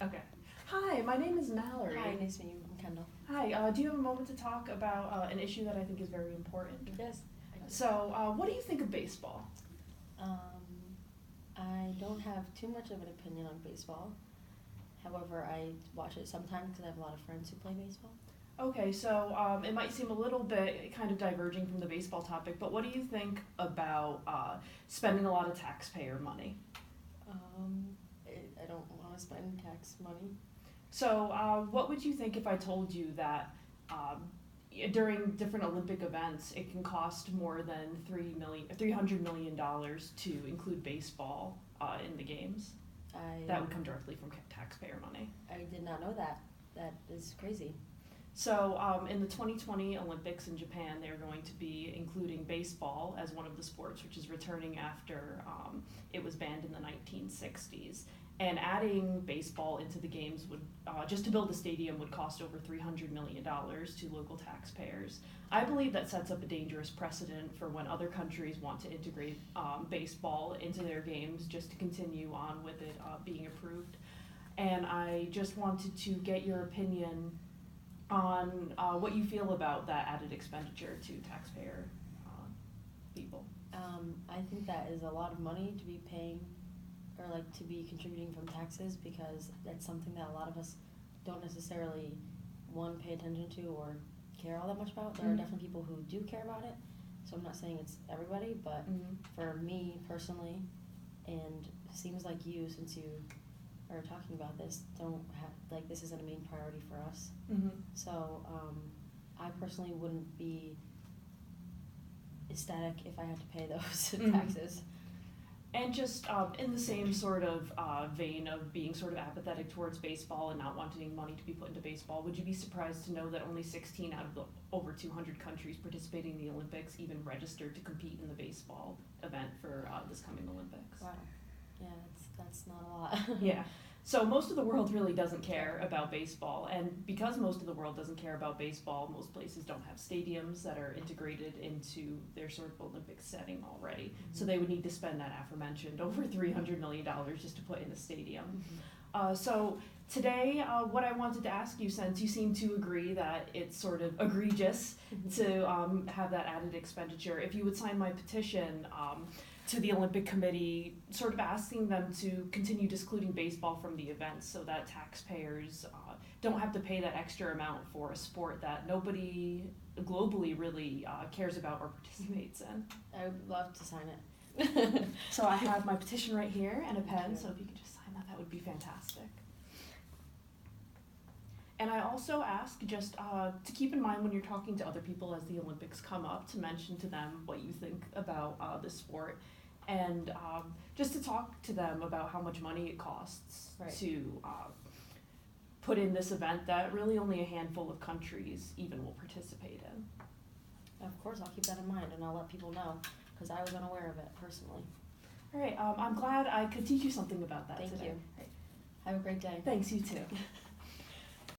Okay. Hi, my name is Mallory. Hi, nice to meet you. I'm Kendall. Hi, do you have a moment to talk about an issue that I think is very important? Yes. So, what do you think of baseball? I don't have too much of an opinion on baseball. However, I watch it sometimes because I have a lot of friends who play baseball. Okay, so it might seem a little bit kind of diverging from the baseball topic, but what do you think about spending a lot of taxpayer money? I don't want to spend tax money. So, what would you think if I told you that during different Olympic events, it can cost more than $300 million to include baseball in the games? That would come directly from taxpayer money. I did not know that. That is crazy. So, in the 2020 Olympics in Japan, they're going to be including baseball as one of the sports, which is returning after it was banned in the 1960s. And adding baseball into the games would, just to build the stadium, would cost over $300 million to local taxpayers. I believe that sets up a dangerous precedent for when other countries want to integrate baseball into their games just to continue on with it being approved. And I just wanted to get your opinion on what you feel about that added expenditure to taxpayer people. I think that is a lot of money to be paying or like to be contributing from taxes because that's something that a lot of us don't necessarily pay attention to or care all that much about. There are definitely people who do care about it, so I'm not saying it's everybody, but for me personally, and it seems like you, since you are talking about this, don't have like this isn't a main priority for us. So I personally wouldn't be ecstatic if I had to pay those taxes. And just in the same sort of vein of being sort of apathetic towards baseball and not wanting money to be put into baseball, would you be surprised to know that only 16 out of the over 200 countries participating in the Olympics even registered to compete in the baseball event for this coming Olympics? Wow. Yeah, that's not a lot. Yeah. So most of the world really doesn't care about baseball, and because most of the world doesn't care about baseball, most places don't have stadiums that are integrated into their sort of Olympic setting already. So they would need to spend that aforementioned over $300 million just to put in a stadium. So today, what I wanted to ask you, since you seem to agree that it's sort of egregious to have that added expenditure, if you would sign my petition to the Olympic Committee, sort of asking them to continue excluding baseball from the events so that taxpayers don't have to pay that extra amount for a sport that nobody globally really cares about or participates in. I would love to sign it. So I have my petition right here and a pen, so if you could just sign that, that would be fantastic. And I also ask just to keep in mind when you're talking to other people as the Olympics come up, to mention to them what you think about the sport, and just to talk to them about how much money it costs to put in this event that really only a handful of countries even will participate in. Of course, I'll keep that in mind, and I'll let people know, because I was unaware of it personally. All right, I'm glad I could teach you something about that Thank today. you. Have a great day. Thanks, you too.